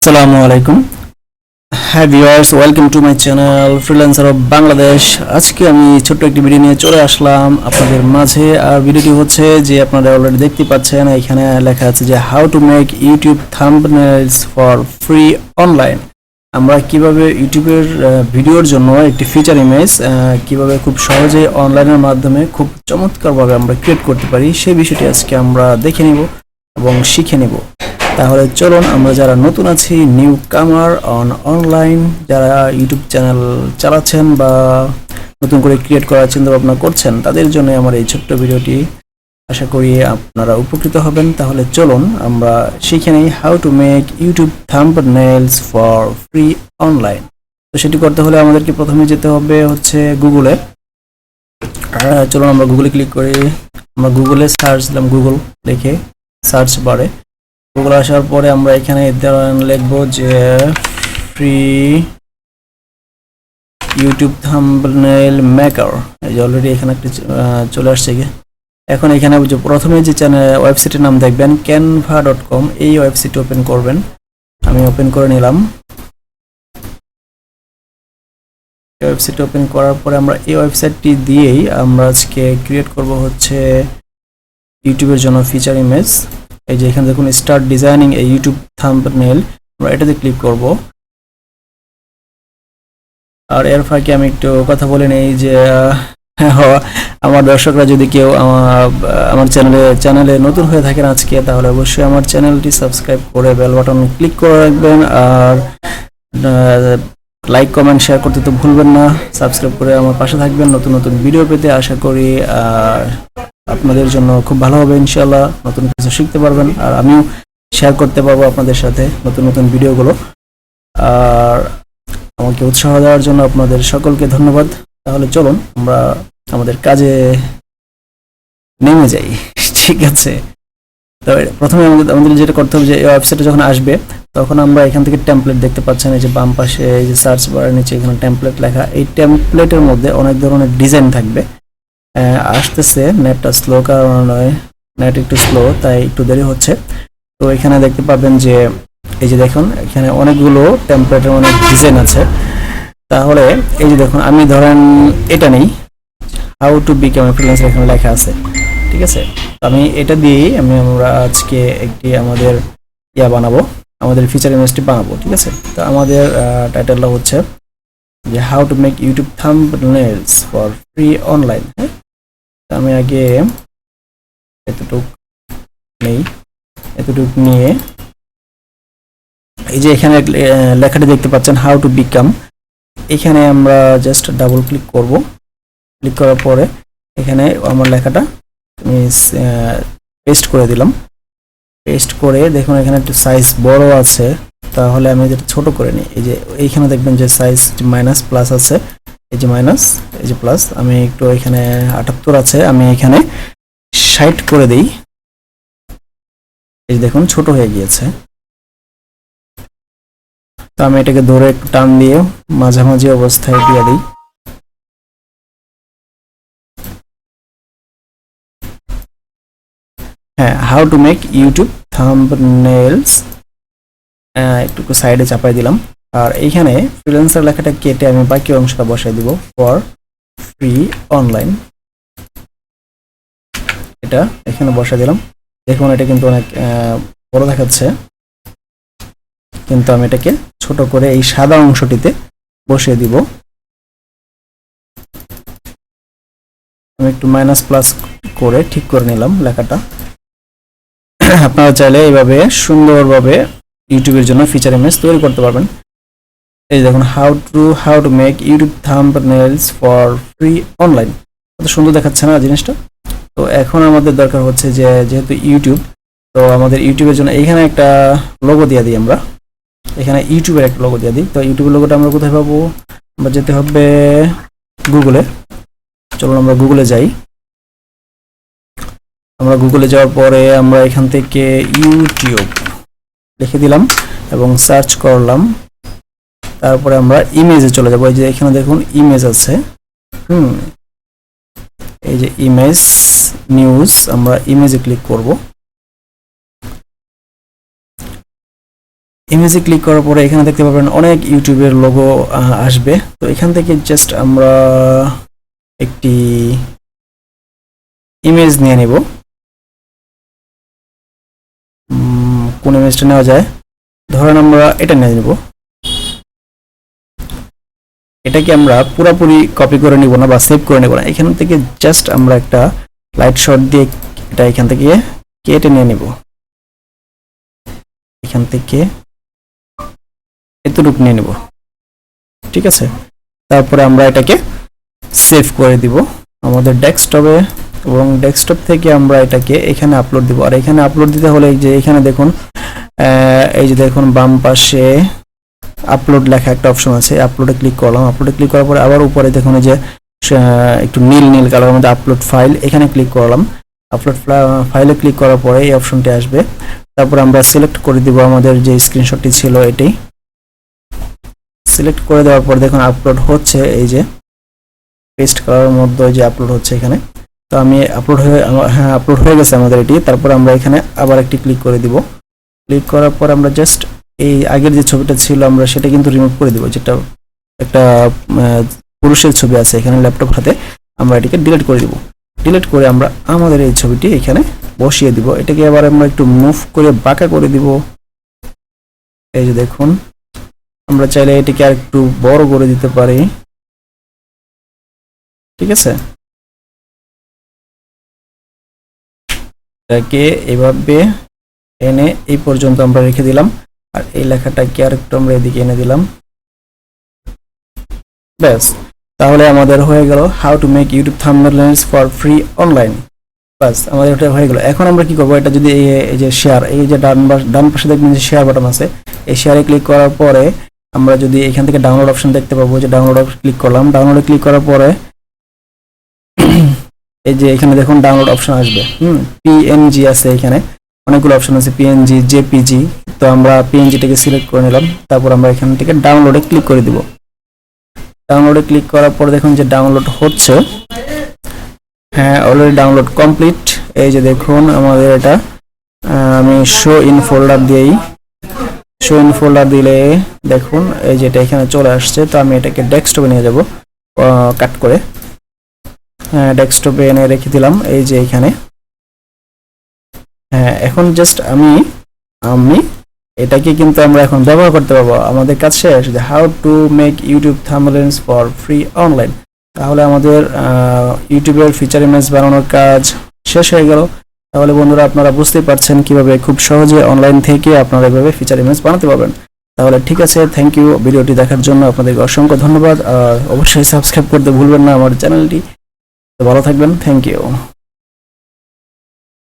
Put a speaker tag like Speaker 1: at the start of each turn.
Speaker 1: আসসালামু আলাইকুম। হ্যাঁ viewers, welcome to my channel freelancer of Bangladesh. আজকে আমি ছোট্ট একটি ভিডিও নিয়ে চলে আসলাম আপনাদের মাঝে। আর ভিডিওটি হচ্ছে যে আপনারা অলরেডি দেখতে পাচ্ছেন, এখানে লেখা আছে যে how to make YouTube থাম্বনেইলস for free online. আমরা কিভাবে ইউটিউবের ভিডিওর জন্য একটি ফিচার ইমেজ কিভাবে খুব সহজে অনলাইনের মাধ্যমে খুব চমৎকারভাবে আমরা ক্রিয়েট করতে পারি, সেই বিষয়টি আজকে আমরা দেখে নিব এবং শিখে নিব। তাহলে চলুন, আমরা যারা নতুন আছি, নিউ কামার অনলাইন, যারা ইউটিউব চ্যানেল চালাচ্ছেন বা নতুন করে ক্রিয়েট করার চিন্তা ভাবনা করছেন, তাদের জন্য আমার এই ছোট্ট ভিডিওটি। আশা করি আপনারা উপকৃত হবেন। তাহলে চলুন আমরা শিখে নিই how to make YouTube থাম্বনেইলস for free online. তো সেটি করতে হলে আমাদেরকে প্রথমে যেতে হবে হচ্ছে গুগলে। চলুন আমরা গুগলে ক্লিক করি। আমরা গুগলে সার্চ দিলাম, গুগল লিখে সার্চ বারে গুগল আসার পরে আমরা এখানে লিখবো যে ফ্রি ইউটিউব থাম্বনেইল মেকার। এই যে অলরেডি এখানে একটা চলে আসছে। এখন এখানে যে প্রথমে যে চ্যানেল ওয়েবসাইটের নাম দেখবেন canva.com, এই ওয়েবসাইট ওপেন করবেন। আমি ওপেন করে নিলাম। ওয়েবসাইট ওপেন করার পরে আমরা এই ওয়েবসাইটটি দিয়েই আমরা আজকে ক্রিয়েট করব হচ্ছে ইউটিউবের জন্য ফিচার ইমেজ। এই যে এখানে দেখুন স্টার্ট ডিজাইনিং এ ইউটিউব থাম্বনেইল, আমরা এটাতে ক্লিক করব। আর এর ফাঁকে আমি একটু কথা বলে নেই যে আমার দর্শকরা যদি কেউ আমার চ্যানেলে নতুন হয়ে থাকেন আজকে, তাহলে অবশ্যই আমার চ্যানেলটি সাবস্ক্রাইব করে বেল বাটন ক্লিক করে রাখবেন। আর লাইক কমেন্ট শেয়ার করতে তো ভুলবেন না। সাবস্ক্রাইব করে আমার পাশে থাকবেন নতুন নতুন ভিডিও পেতে। আশা করি আপনাদের জন্য খুব ভালো হবে ইনশাআল্লাহ, নতুন কিছু শিখতে পারবেন আর আমিও শেয়ার করতে পারবো আপনাদের সাথে নতুন নতুন ভিডিওগুলো। আর আমাকে উৎসাহ দেওয়ার জন্য আপনাদের সকলকে ধন্যবাদ। তাহলে চলুন আমরা আমাদের কাজে নেমে যাই। ঠিক আছে, তো প্রথমে আমাদের যেটা করতে হবে যে এই ওয়েবসাইটে যখন আসবে তখন আমরা এখান থেকে টেমপ্লেট দেখতে পাচ্ছেন। এই যে বাম পাশে এই যে সার্চ বারের নিচে এখানে টেমপ্লেট লেখা। এই টেমপ্লেটের মধ্যে অনেক ধরনের ডিজাইন থাকবে। আসতেছে, নেটটা স্লো কারণে, নেট একটু স্লো তাই একটু দেরি হচ্ছে। তো এখানে দেখতে পাবেন যে এই যে দেখুন এখানে অনেকগুলো টেমপ্লেটের অনেক ডিজাইন আছে। তাহলে এই যে দেখুন আমি ধরেন এটা নেই, how to become a freelancer এখানে লেখা আছে। ঠিক আছে, আমি এটা দিয়েই আমরা আজকে একটি আমাদের বানাবো, আমাদের ফিচার ইমেজটি বানাবো। ঠিক আছে, তো আমাদের টাইটেলটা হচ্ছে যে how to make YouTube থাম্বনেইলস for free online. হ্যাঁ, আমি আগে এতটুক নিয়ে এই যে এখানে লেখাটি দেখতে পাচ্ছেন হাউ টু বিকাম, এখানে আমরা জাস্ট ডাবল ক্লিক করব। ক্লিক করার পরে এখানে আমার লেখাটা আমি পেস্ট করে দিলাম। পেস্ট করে দেখুন এখানে একটু সাইজ বড় আছে, তাহলে আমি যেটা ছোট করে নিই। এই যে এইখানে দেখবেন যে সাইজ মাইনাস প্লাস আছে, এই যে মাইনাস, এই যে প্লাস। আমি একটু এখানে 78 আছে, আমি এখানে 60 করে দিই। এই দেখুন ছোট হয়ে গিয়েছে। তো আমি এটাকে ধরে টান দিয়ে মাঝামাঝি অবস্থায় দিয়ে দিই। হ্যাঁ, হাউ টু মেক ইউটিউব থাম্বনেইলস একটু সাইডে চাপাই দিলাম। আর এইখানে ফ্রিল্যান্সার লেখাটা কেটে আমি বাকি অংশটা বসাই দিব ফর ফ্রি অনলাইন। এটা এখানে বসাই দিলাম। দেখুন এটা কিন্তু অনেক বড় দেখাচ্ছে, কিন্তু আমি এটাকে ছোট করে এই সাদা অংশটিতে বসিয়ে দিব। আমি একটু মাইনাস প্লাস করে ঠিক করে নিলাম লেখাটা। আপনারা চাইলে এইভাবে সুন্দরভাবে ইউটিউবের জন্য ফিচার ইমেজ তৈরি করতে পারবেন। এই দেখুন how to make YouTube থাম্বনেইলস for free online. কত সুন্দর দেখাচ্ছে না জিনিসটা। তো এখন আমাদের দরকার হচ্ছে যে যেহেতু ইউটিউব, তো আমাদের ইউটিউবের জন্য এখানে একটা লোগো দিয়ে দিই। আমরা এখানে ইউটিউবের একটা লোগো দিয়ে দিই। তো ইউটিউবের লোগোটা আমরা কোথায় পাবো? আমরা যেতে হবে গুগলে। চলুন আমরা গুগলে যাই। আমরা গুগলে যাওয়ার পরে আমরা এখান থেকে ইউটিউব লিখে দিলাম এবং সার্চ করলাম। তারপরে আমরা ইমেজে চলে যাবো। এই যে এখানে দেখুন ইমেজ আছে। এই যে ইমেজ নিউজ, আমরা ইমেজে ক্লিক করব। ইমেজে ক্লিক করার পরে এখানে দেখতে পাবেন অনেক ইউটিউবের লোগো আসবে। তো এখান থেকে জাস্ট আমরা একটি ইমেজ নিয়ে নেব। কোন ইমেজটা নেওয়া যায়, ধরেন আমরা এটা নিয়ে নেব। এটাকে আমরা পুরোপুরি কপি করে নিব না বা সেভ করে নেব না, এখান থেকে জাস্ট আমরা একটা লাইট শট দিয়ে এটা এখান থেকে কেটে নিয়ে নিব। এখান থেকে এতটুকু নিয়ে নিব, ঠিক আছে। তারপরে আমরা এটাকে সেভ করে দিব আমাদের ডেস্কটপে, এবং ডেস্কটপ থেকে আমরা এটাকে এখানে আপলোড দিব। আর এখানে আপলোড দিতে হলে এই যে এখানে দেখুন, এই যে দেখুন বাম পাশে আপলোড লেখা একটা অপশন আছে, আপলোডে ক্লিক করলাম। আপলোডে ক্লিক করার পরে আবার উপরে দেখুন যে একটু নীল নীল কালারের মধ্যে আপলোড ফাইল, এখানে ক্লিক করলাম। আপলোড ফাইলে ক্লিক করার পরে এই অপশনটি আসবে। তারপর আমরা সিলেক্ট করে দিব আমাদের যে স্ক্রিনশটটি ছিল এটি। সিলেক্ট করে দেওয়ার পর দেখুন আপলোড হচ্ছে, এই যে পেস্ট করার মধ্যে যে আপলোড হচ্ছে এখানে। তো আমি আপলোড হয়ে গেছে আমাদের এটি। তারপর আমরা এখানে আবার একটি ক্লিক করে দিব। ক্লিক করার পর আমরা জাস্ট এই আগের যে ছবিটা ছিল আমরা সেটা কিন্তু রিমুভ করে দিব, যেটা একটা পুরুষের ছবি আছে এখানে ল্যাপটপ হাতে, আমরা এটাকে ডিলিট করে দিব। ডিলিট করে আমরা আমাদের এই ছবিটি এখানে বসিয়ে দিব। এটাকে আবার আমরা একটু মুভ করে বাঁকা করে দিব। এই যে দেখুন, আমরা চাইলে এটাকে আর একটু বড় করে দিতে পারি, ঠিক আছে। এটাকে এভাবে এনে এই পর্যন্ত আমরা রেখে দিলাম। আর এই লেখাটাকে আর একটু আমরা এদিকে এনে দিলাম, ব্যাস। তাহলে আমাদের হয়ে গেল how to make YouTube thumbnails for free online. বাস, আমাদের এটা হয়ে গেল। এখন আমরা কি করবো, এটা যদি এই যে শেয়ার, এই যে ডান পাশে দেখবেন যে শেয়ার বাটন আছে, এই শেয়ারে ক্লিক করার পরে আমরা যদি এখান থেকে ডাউনলোড অপশন দেখতে পাবো, যে ডাউনলোড ক্লিক করলাম। ডাউনলোডে ক্লিক করার পরে এই যে এখানে দেখুন ডাউনলোড অপশন আসবে। পিএনজি আছে, এখানে অনেকগুলো অপশন আছে, পিএনজি, জেপিজি। তো আমরা পিএনজিটাকে সিলেক্ট করে নিলাম। তারপর আমরা এখান থেকে ডাউনলোডে ক্লিক করে দিব। ডাউনলোডে ক্লিক করার পর দেখুন যে ডাউনলোড হচ্ছে। হ্যাঁ, অলরেডি ডাউনলোড কমপ্লিট। এই যে দেখুন আমাদের এটা, আমি শো ইন ফোল্ডার দিয়েই, শো ইন ফোল্ডার দিলে দেখুন এই যে এটা এখানে চলে আসছে। তো আমি এটাকে ডেস্কটপে নিয়ে যাব কাট করে। হ্যাঁ, ডেস্কটপে এনে রেখে দিলাম এই যে এখানে। হ্যাঁ, এখন জাস্ট আমি এটাকে কিন্তু আমরা এখন ব্যবহার করতে পারবো। আমাদের কাজ শেষ, যে how to make YouTube thumbnails for free online. তাহলে আমাদের ইউটিউবের ফিচার ইমেজ বানানোর কাজ শেষ হয়ে গেল। তাহলে বন্ধুরা, আপনারা বুঝতেই পারছেন কিভাবে খুব সহজে অনলাইন থেকে আপনারা এভাবে ফিচার ইমেজ বানাতে পারবেন। তাহলে ঠিক আছে, থ্যাংক ইউ ভিডিওটি দেখার জন্য, আপনাদেরকে অসংখ্য ধন্যবাদ। আর অবশ্যই সাবস্ক্রাইব করতে ভুলবেন না আমার চ্যানেলটি। ভালো থাকবেন, থ্যাংক ইউ।